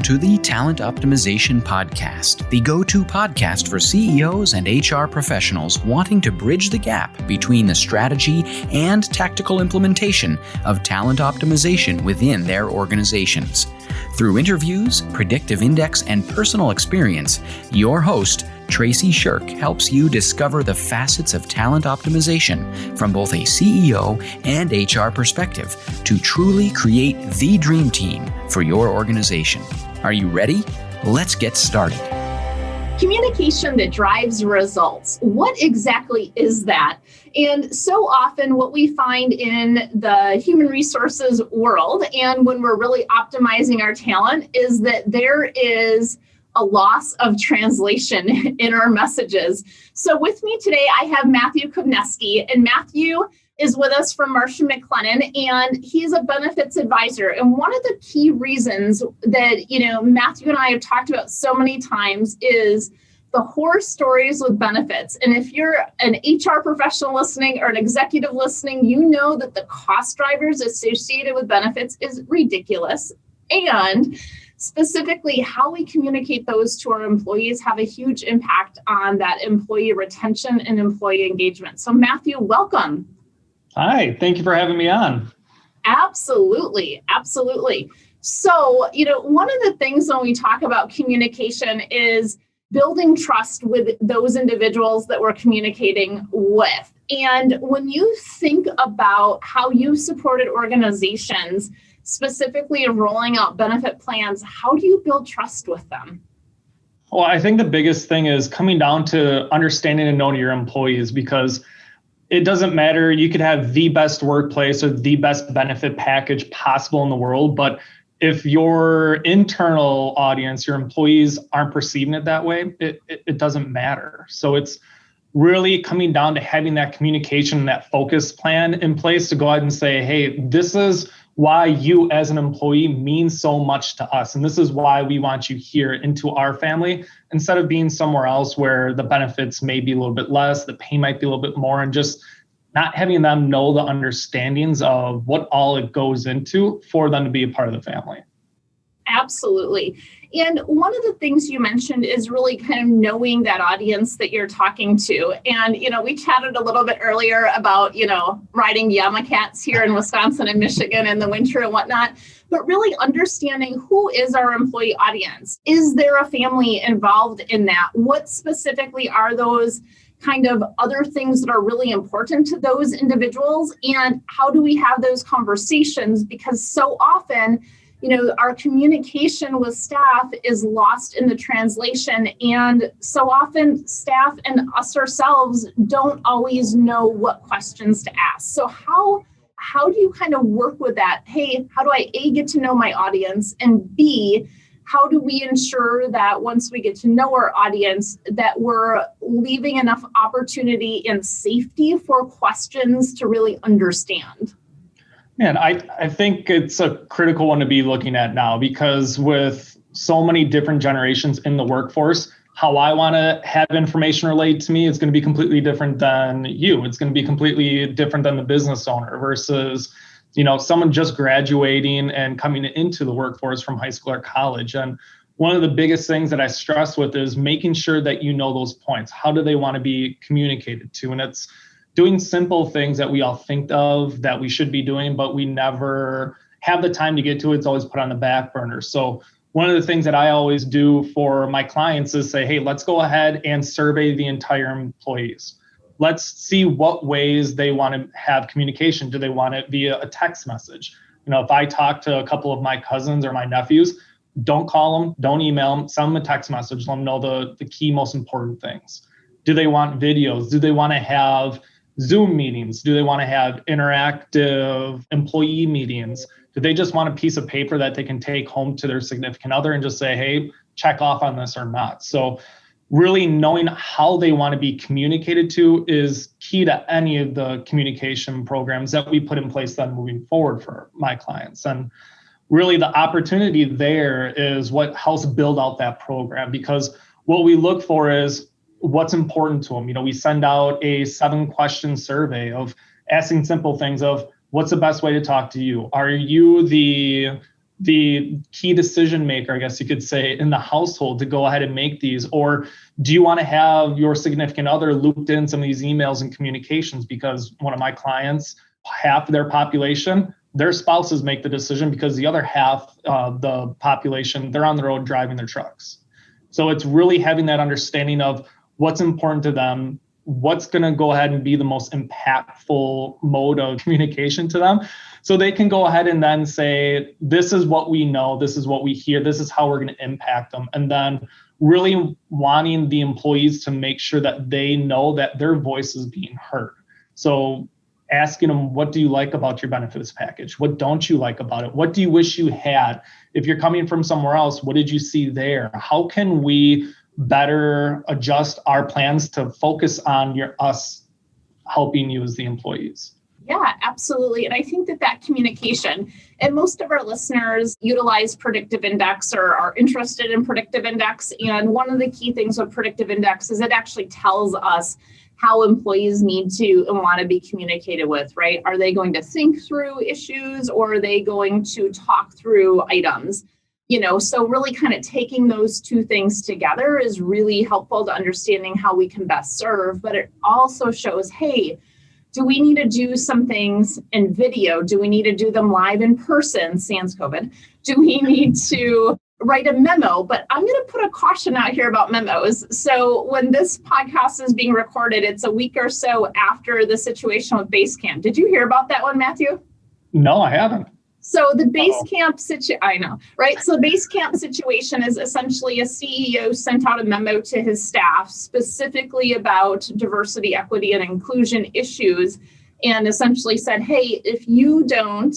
to the Talent Optimization Podcast, the go-to podcast for CEOs and HR professionals wanting to bridge the gap between the strategy and tactical implementation of talent optimization within their organizations. Through interviews, predictive index, and personal experience, your host, Tracy Shirk, helps you discover the facets of talent optimization from both a CEO and HR perspective to truly create the dream team for your organization. Are you ready? Let's get started. Communication that drives results. What exactly is that? And so often what we find in the human resources world, and when we're really optimizing our talent, is that there is a loss of translation in our messages. So with me today, I have Matthew Kovnesky, and Matthew is with us from Marsh McLennan, and he's a benefits advisor. And one of the key reasons that, Matthew and I have talked about so many times is the horror stories with benefits. And if you're an HR professional listening or an executive listening, you know that the cost drivers associated with benefits is ridiculous. And specifically, how we communicate those to our employees have a huge impact on that employee retention and employee engagement. So Matthew, welcome. Hi, thank you for having me on. Absolutely. So, one of the things when we talk about communication is building trust with those individuals that we're communicating with. And when you think about how you supported organizations, specifically in rolling out benefit plans, how do you build trust with them? Well, I think the biggest thing is coming down to understanding and knowing your employees, because it doesn't matter. You could have the best workplace or the best benefit package possible in the world, but if your internal audience, your employees aren't perceiving it that way, it doesn't matter. So it's really coming down to having that communication, that focus plan in place to go ahead and say, hey, this is why you as an employee mean so much to us. And this is why we want you here into our family, instead of being somewhere else where the benefits may be a little bit less, the pay might be a little bit more, and just not having them know the understandings of what all it goes into for them to be a part of the family. Absolutely. And one of the things you mentioned is really kind of knowing that audience that you're talking to. And, we chatted a little bit earlier about, riding Yamacats here in Wisconsin and Michigan in the winter and whatnot, but really understanding who is our employee audience. Is there a family involved in that? What specifically are those kind of other things that are really important to those individuals? And how do we have those conversations? Because so often, our communication with staff is lost in the translation. And so often staff and us ourselves don't always know what questions to ask. So how do you kind of work with that? Hey, how do I A, get to know my audience, and B, how do we ensure that once we get to know our audience, that we're leaving enough opportunity and safety for questions to really understand? Man, I think it's a critical one to be looking at now, because with so many different generations in the workforce, how I want to have information relayed to me is going to be completely different than you. It's going to be completely different than the business owner versus someone just graduating and coming into the workforce from high school or college. And one of the biggest things that I stress with is making sure that you know those points. How do they want to be communicated to? And it's doing simple things that we all think of that we should be doing, but we never have the time to get to it. It's always put on the back burner. So one of the things that I always do for my clients is say, hey, let's go ahead and survey the entire employees. Let's see what ways they want to have communication. Do they want it via a text message? If I talk to a couple of my cousins or my nephews, don't call them, don't email them, send them a text message, let them know the key most important things. Do they want videos? Do they want to have Zoom meetings? Do they want to have interactive employee meetings? Do they just want a piece of paper that they can take home to their significant other and just say, hey, check off on this or not? So really knowing how they want to be communicated to is key to any of the communication programs that we put in place then moving forward for my clients. And really the opportunity there is what helps build out that program, because what we look for is what's important to them. We send out a 7-question survey of asking simple things of what's the best way to talk to you? Are you the the key decision maker, I guess you could say, in the household to go ahead and make these? Or do you want to have your significant other looped in some of these emails and communications? Because one of my clients, half of their population, their spouses make the decision because the other half of the population, they're on the road driving their trucks. So it's really having that understanding of what's important to them, what's going to go ahead and be the most impactful mode of communication to them. So they can go ahead and then say, this is what we know, this is what we hear, this is how we're going to impact them. And then really wanting the employees to make sure that they know that their voice is being heard. So asking them, what do you like about your benefits package? What don't you like about it? What do you wish you had? If you're coming from somewhere else, what did you see there? How can we better adjust our plans to focus on us helping you as the employees? Yeah, absolutely. And I think that communication, and most of our listeners utilize predictive index or are interested in predictive index. And one of the key things with predictive index is it actually tells us how employees need to and want to be communicated with, right? Are they going to think through issues, or are they going to talk through items? So really kind of taking those two things together is really helpful to understanding how we can best serve. But it also shows, hey, do we need to do some things in video? Do we need to do them live in person, sans COVID? Do we need to write a memo? But I'm going to put a caution out here about memos. So when this podcast is being recorded, it's a week or so after the situation with Basecamp. Did you hear about that one, Matthew? No, I haven't. So the Basecamp I know, right? So the Basecamp situation is essentially a CEO sent out a memo to his staff specifically about diversity, equity, and inclusion issues, and essentially said, hey, if you don't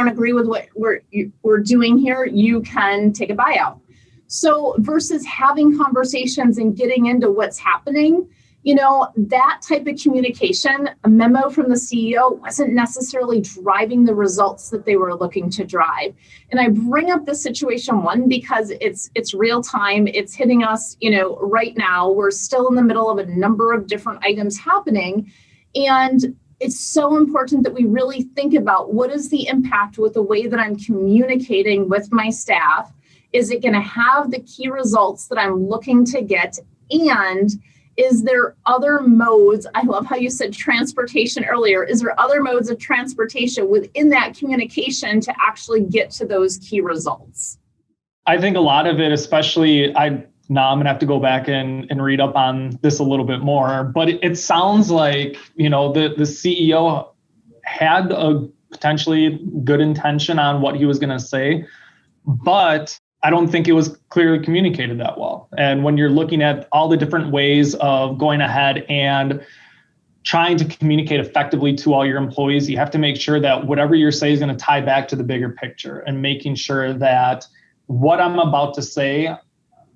agree with what we're doing here, you can take a buyout. So versus having conversations and getting into what's happening, that type of communication, a memo from the CEO wasn't necessarily driving the results that they were looking to drive. And I bring up this situation, one, because it's real time. It's hitting us, right now. We're still in the middle of a number of different items happening. And it's so important that we really think about what is the impact with the way that I'm communicating with my staff. Is it going to have the key results that I'm looking to get? And is there other modes? I love how you said transportation earlier. Is there other modes of transportation within that communication to actually get to those key results? I think a lot of it, especially, I'm going to have to go back and read up on this a little bit more, but it sounds like, the CEO had a potentially good intention on what he was going to say, but I don't think it was clearly communicated that well. And when you're looking at all the different ways of going ahead and trying to communicate effectively to all your employees, you have to make sure that whatever you're saying is going to tie back to the bigger picture, and making sure that what I'm about to say,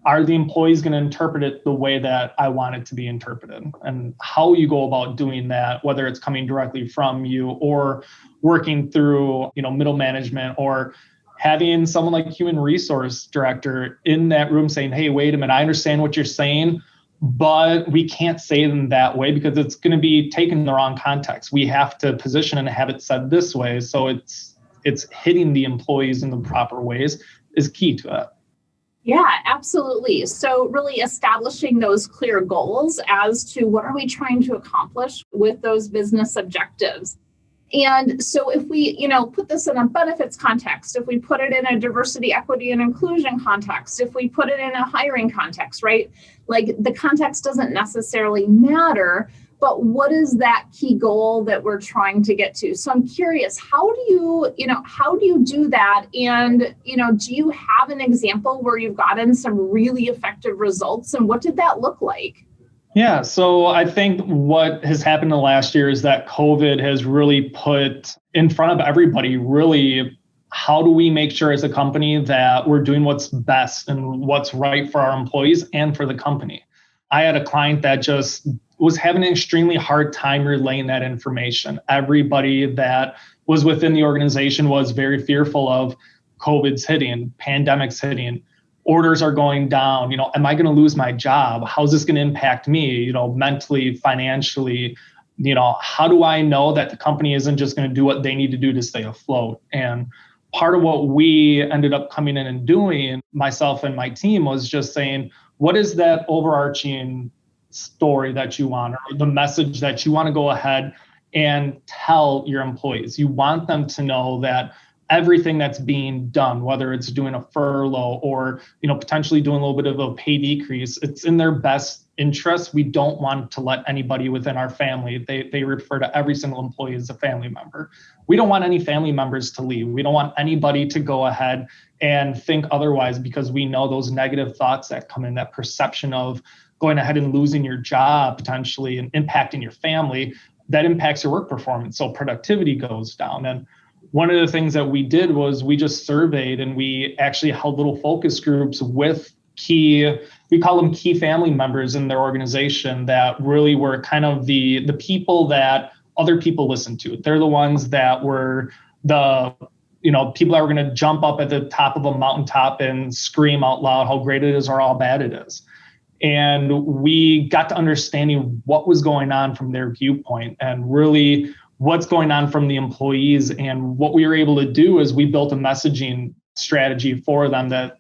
are the employees going to interpret it the way that I want it to be interpreted? And how you go about doing that, whether it's coming directly from you or working through, middle management, or having someone like human resource director in that room saying, hey, wait a minute, I understand what you're saying, but we can't say it in that way because it's going to be taken in the wrong context. We have to position and have it said this way. So it's hitting the employees in the proper ways is key to it. Yeah, absolutely. So really establishing those clear goals as to what are we trying to accomplish with those business objectives. And so if we, put this in a benefits context, if we put it in a diversity, equity, and inclusion context, if we put it in a hiring context, right? Like the context doesn't necessarily matter, but what is that key goal that we're trying to get to? So I'm curious, how do you do that? And, do you have an example where you've gotten some really effective results, and what did that look like? Yeah, so I think what has happened in the last year is that COVID has really put in front of everybody, really, how do we make sure as a company that we're doing what's best and what's right for our employees and for the company? I had a client that just was having an extremely hard time relaying that information. Everybody that was within the organization was very fearful of COVID's hitting, pandemic's hitting. Orders are going down. Am I going to lose my job? How's this going to impact me, mentally, financially? How do I know that the company isn't just going to do what they need to do to stay afloat? And part of what we ended up coming in and doing, myself and my team, was just saying, what is that overarching story that you want, or the message that you want to go ahead and tell your employees? You want them to know that everything that's being done, whether it's doing a furlough or, potentially doing a little bit of a pay decrease, it's in their best interest. We don't want to let anybody within our family, they refer to every single employee as a family member. We don't want any family members to leave. We don't want anybody to go ahead and think otherwise, because we know those negative thoughts that come in, that perception of going ahead and losing your job potentially and impacting your family, that impacts your work performance. So productivity goes down. And one of the things that we did was we just surveyed, and we actually held little focus groups with we call them key family members in their organization, that really were kind of the people that other people listen to. They're the ones that were the people that were going to jump up at the top of a mountaintop and scream out loud how great it is or how bad it is. And we got to understanding what was going on from their viewpoint, and really what's going on from the employees. And what we were able to do is we built a messaging strategy for them that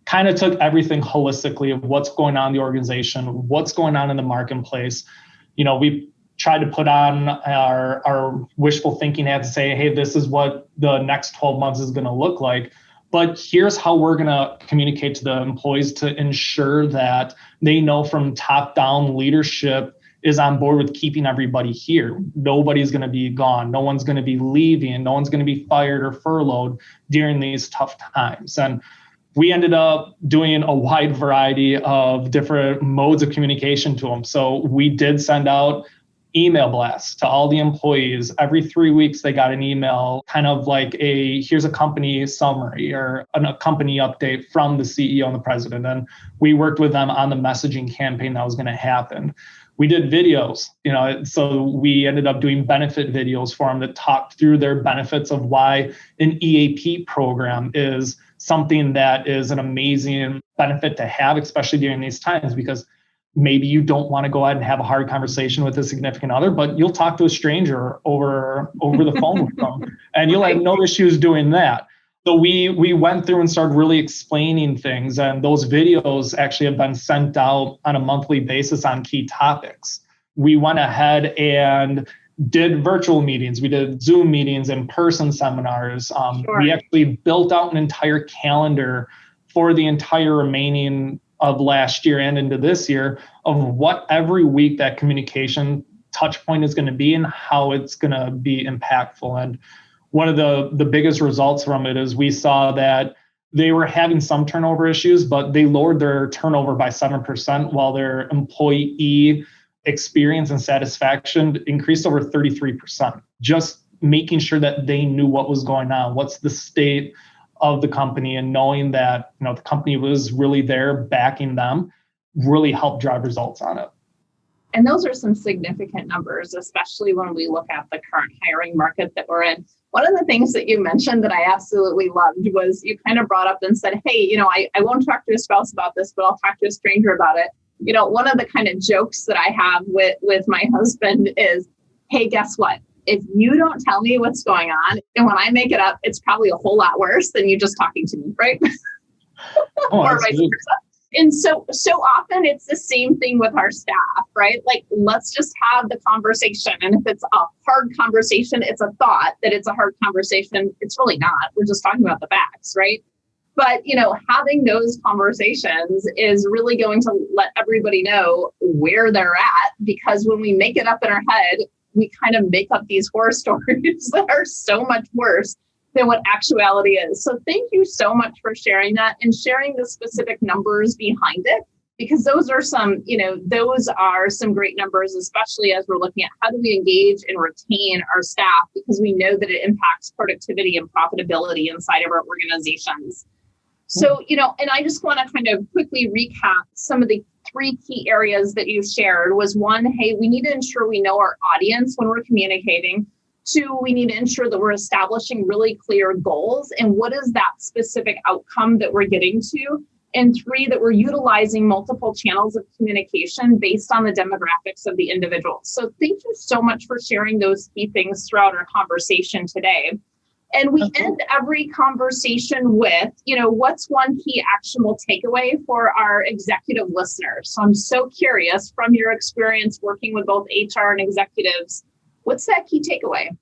kind of took everything holistically of what's going on in the organization, what's going on in the marketplace. We tried to put on our wishful thinking hat to say, hey, this is what the next 12 months is going to look like. But here's how we're going to communicate to the employees to ensure that they know from top down leadership is on board with keeping everybody here. Nobody's going to be gone. No one's going to be leaving. No one's going to be fired or furloughed during these tough times. And we ended up doing a wide variety of different modes of communication to them. So we did send out email blasts to all the employees. Every 3 weeks, they got an email, kind of like here's a company summary or a company update from the CEO and the president. And we worked with them on the messaging campaign that was going to happen. We did videos, so we ended up doing benefit videos for them that talked through their benefits of why an EAP program is something that is an amazing benefit to have, especially during these times, because maybe you don't want to go ahead and have a hard conversation with a significant other, but you'll talk to a stranger over the phone with them, and you'll have no issues doing that. So we went through and started really explaining things, and those videos actually have been sent out on a monthly basis on key topics. We went ahead and did virtual meetings. We did Zoom meetings, in-person seminars. Sure. We actually built out an entire calendar for the entire remaining of last year and into this year of what every week that communication touch point is going to be and how it's going to be impactful. And one of the biggest results from it is we saw that they were having some turnover issues, but they lowered their turnover by 7%, while their employee experience and satisfaction increased over 33%. Just making sure that they knew what was going on, what's the state of the company, and knowing that the company was really there backing them really helped drive results on it. And those are some significant numbers, especially when we look at the current hiring market that we're in. One of the things that you mentioned that I absolutely loved was you kind of brought up and said, hey, I won't talk to a spouse about this, but I'll talk to a stranger about it. One of the kind of jokes that I have with my husband is, hey, guess what? If you don't tell me what's going on, and when I make it up, it's probably a whole lot worse than you just talking to me, right? Or vice versa. And so often it's the same thing with our staff, right? Like, let's just have the conversation. And if it's a hard conversation, it's a thought that it's a hard conversation. It's really not. We're just talking about the facts, right? But, having those conversations is really going to let everybody know where they're at, because when we make it up in our head, we kind of make up these horror stories that are so much worse than what actuality is. So thank you so much for sharing that and sharing the specific numbers behind it, because those are some great numbers, especially as we're looking at how do we engage and retain our staff, because we know that it impacts productivity and profitability inside of our organizations. So, and I just want to kind of quickly recap some of the 3 key areas that you shared. Was 1, hey, we need to ensure we know our audience when we're communicating. 2, we need to ensure that we're establishing really clear goals and what is that specific outcome that we're getting to. And 3, that we're utilizing multiple channels of communication based on the demographics of the individual. So thank you so much for sharing those key things throughout our conversation today. And we end every conversation with, what's one key actionable takeaway for our executive listeners? So I'm so curious from your experience working with both HR and executives, what's that key takeaway?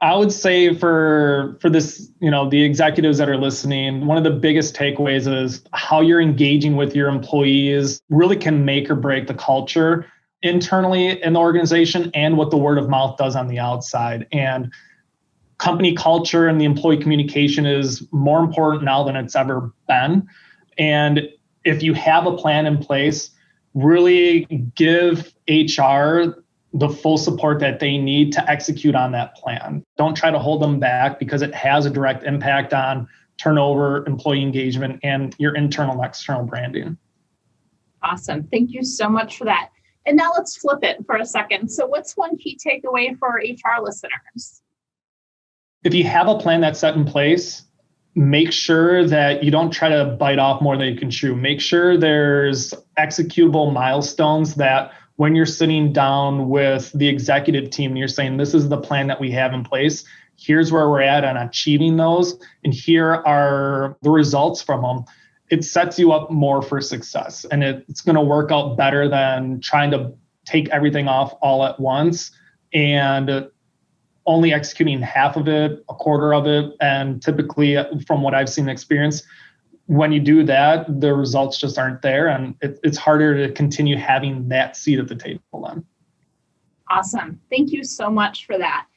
I would say for this, the executives that are listening, one of the biggest takeaways is how you're engaging with your employees really can make or break the culture internally in the organization and what the word of mouth does on the outside. And company culture and the employee communication is more important now than it's ever been. And if you have a plan in place, really give HR the full support that they need to execute on that plan. Don't try to hold them back because it has a direct impact on turnover, employee engagement, and your internal and external branding. Awesome. Thank you so much for that. And now let's flip it for a second. So what's one key takeaway for our HR listeners? If you have a plan that's set in place, make sure that you don't try to bite off more than you can chew. Make sure there's executable milestones that when you're sitting down with the executive team and you're saying, this is the plan that we have in place, here's where we're at on achieving those, and here are the results from them. It sets you up more for success, and it's going to work out better than trying to take everything off all at once and only executing half of it, a quarter of it. And typically, from what I've seen in experience, when you do that, the results just aren't there, and it's harder to continue having that seat at the table then. Awesome. Thank you so much for that.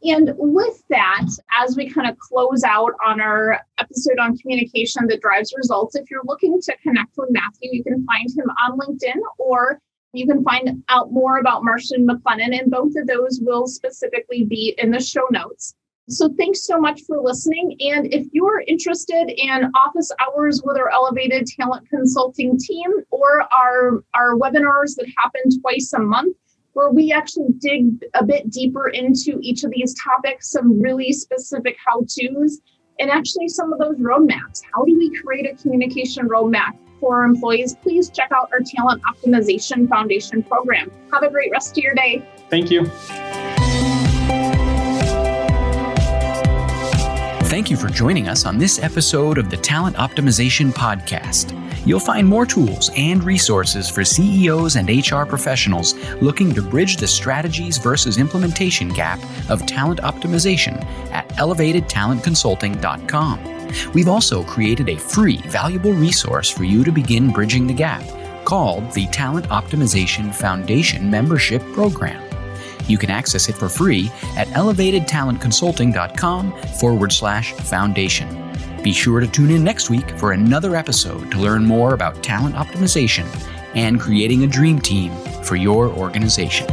And with that, as we kind of close out on our episode on communication that drives results, if you're looking to connect with Matthew, you can find him on LinkedIn, or you can find out more about Marsh McLennan, and both of those will specifically be in the show notes. So thanks so much for listening. And if you're interested in office hours with our Elevated Talent Consulting team, or our webinars that happen twice a month, where we actually dig a bit deeper into each of these topics, some really specific how-tos, and actually some of those roadmaps. How do we create a communication roadmap for our employees? Please check out our Talent Optimization Foundation program. Have a great rest of your day. Thank you. Thank you for joining us on this episode of the Talent Optimization Podcast. You'll find more tools and resources for CEOs and HR professionals looking to bridge the strategies versus implementation gap of talent optimization at elevatedtalentconsulting.com. We've also created a free, valuable resource for you to begin bridging the gap called the Talent Optimization Foundation Membership Program. You can access it for free at elevatedtalentconsulting.com/foundation. Be sure to tune in next week for another episode to learn more about talent optimization and creating a dream team for your organization.